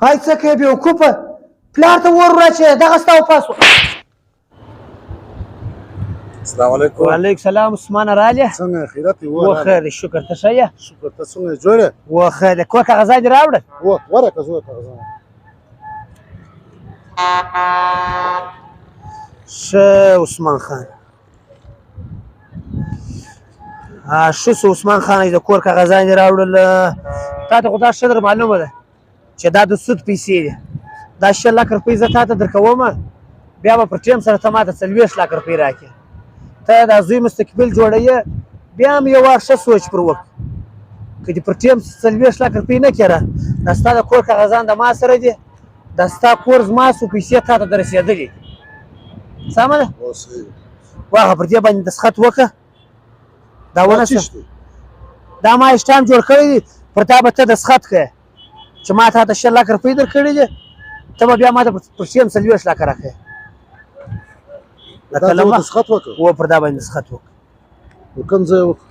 هاي څه کوې بېوقوفه پلار ته ور وراچوې دغه ستا وپاس و. السلام علیکم. وعلیکم سلام عثمانه رالې څنګه خیرت یې وخیر دی شکر ته ښه یې شکر ته څنګه جوړ یې وخیر دی کور کاغذان دې راوړل ورکه زه کاغذان ښه عثمان خان ښه سو عثمان خان د کور کاغذان دې راوړل تا ته خو دا ښه در معلومه ده چې دا د سود پیسې دي دا 6 لک روپۍ زه تا ته درکوم بیا به پر ټیم سره ته ما ته 40 لک روپۍ راکړې ته دا زوی مستقبل جوړوې بیا هم یو وار ښه سوچ پر وکړه که دې پر ټیم 40 لک روپۍ نه کېره دا ستا د کور کاغذان د ما سره دي دا ستا کور زما سو پیسې تا ته در رسېدلي سمه ده واخه پر دې باندې دستخط وکړه دا ونه دا ما اسټام جوړ کړی دی پر تا به ته دستخط کوې چې ما تا ته 6 لک روپۍ درکړي دي ته به بیا ما ته پر ټیم 40 لک راکړې دا ته دستخط وکړه و پر دا باندې دستخط وکړه کوم ځای وکړه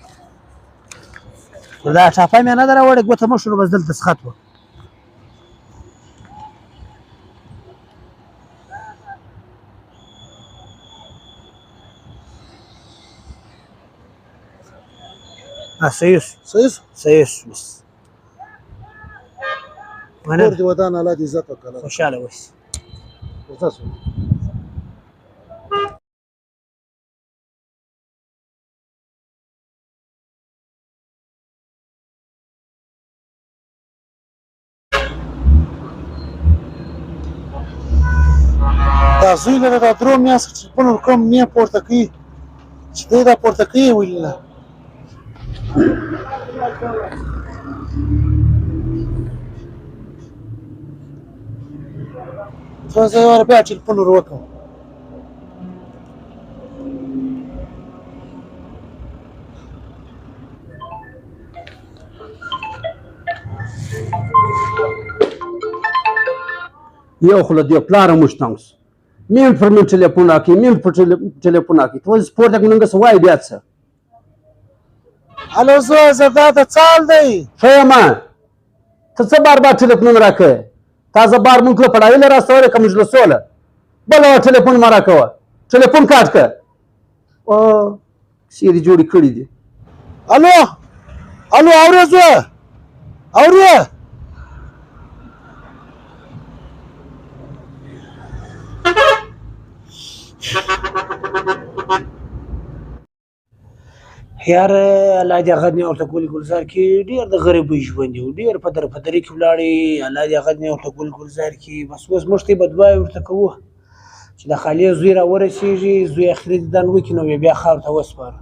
دا ټاپه مې نه ده راوړې ګوته مه شو نو بس دلته دستخط وکړه صحیح بس کور دې ودان الله دې عزت وکړه خوشحاله اوسې تاسو دا زوی لره دا درو میاشتې چې خپل کوم مې پورته کوي چې دی دا پورته کوي ولې نه څو زه ور بیا ټلیفون ور وکړم یو خو له دې پلاره موږ تنګ سو مين پر من ټلیفون راکړي مين پر ټلیفون راکړي ته سپورت کې نن څه وایي بیا څه الو زه دا د چال دی ښه یم ته څه بار بار ټلیفون راکوې تازه بار مونږ له پړاوي له راستولی که موږ له سوله بله ټلیفون مه راکوه ټلیفون کاټ که سیرې جوړې کړي دي الو اورې زه اورې یار الله دې هغه دنیا ورته ګل ګلزار کړي ډېر د غریبۍ ژوند یې ډېر په درپدرۍ کې ولاړې الله دې هغه دنیا ورته ګل ګلزار کړي بس اوس موږ ته یې بدوایې ورته کوو چې د خالي زوی را ورسېږي زوی اخري دیدن وکړي نو بیا خاورو ته وسپاره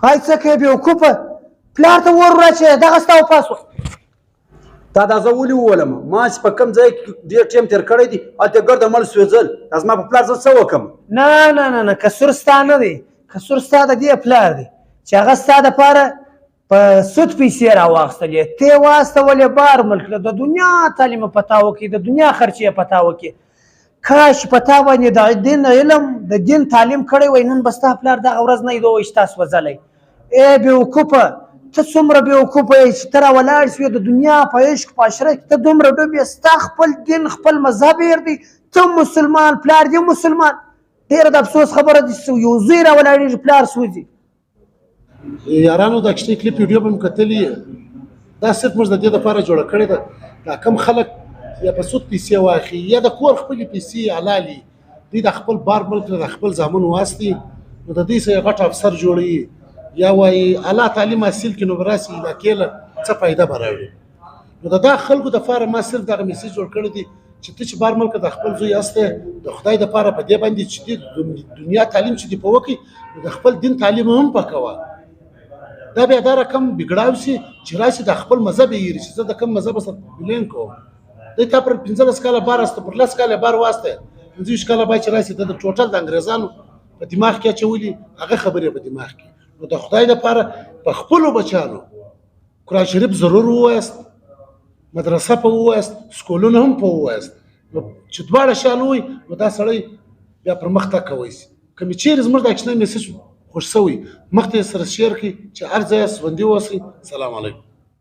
هاي څه کوې بېوقوفه پلار ته ور وراچوې دغه ستا وپاس و تا دا زه ولې وولم ما چې په کوم ځای کې ډېر ټیم تېر کړی دی هلته ګرده مل سوځل دا زما په پلار زه څه وکړم نه قصور ستا نه دی قصور ستا د دې پلار دی چې هغه ستا دپاره په سود پیسې راواخیستلې ته یې واستولې بار ملک له د دنیا تعلیم یې پتا وکړي د دنیا خرچې یې پتا وکړي کاش په تا باندې د دین علم د دین تعلیم کړی وای نن به ستا پلار دغه ورځ نه یې وایي چې تا سوځلی ای بېوقوفه ته څومره بېوقوفه یې چې ته راولاړ شوې د دنیا په عشق په عشره کې ته دومره ډوب یې ستا خپل دین خپل مذهب هېر دی ته مسلمان پلار دې مسلمان ډېره د افسوس خبره ده چې یو زوی راولاړېږي پلار سوځي یارانو دا کښتۍ کلیپ ویډیو به مې کتلي دا صرف موږ د دې دپاره جوړه کړې ده دا کم خلک یا په سود پیسې واخلي یا د کور خپلې پیسې حلالي دوی د خپل بار ملک نه د خپل زامن واستي نو د دوی سره یې غټ افسر جوړوي یا وایي اعلی تعلیم حاصل کړي نو به راسي علاقې له څه فایده به راوړي نو د دا خلکو دپاره ما صرف دغه میسج جوړ کړی دی چې ته چې بار ملک د خپل زوی هستی د خدای دپاره په دې باندې چې دنیا تعلیم چې دې په وکړي نو د خپل دین تعلیم هم په کوه دا بیا دا رقم بګړاو شي چې راشي د خپل مذهب یې هېري چې زه د کوم مذهب سره بلین کوم دی تا پر 15 کاله بار استه پر 10 کاله بار واسطه پنځه کاله باید چې راشي د ټوټل د انګریزانو په دماغ کې اچولي هغه خبرې په دماغ کې نو د خدای لپاره په خپلو بچیانو قرآن شریف ضرور ووایست مدرسه په ووایست سکولونه هم په ووایست نو چې دواړه شیان ووایي نو دا سړی بیا پرمختګ کوی شي که مې چیرې زموږ د اکشنل میسج خوښ شوی مخ ته یې سره شیر کړي چې هر ځای ژوندي واوسئ. سلام علیکم.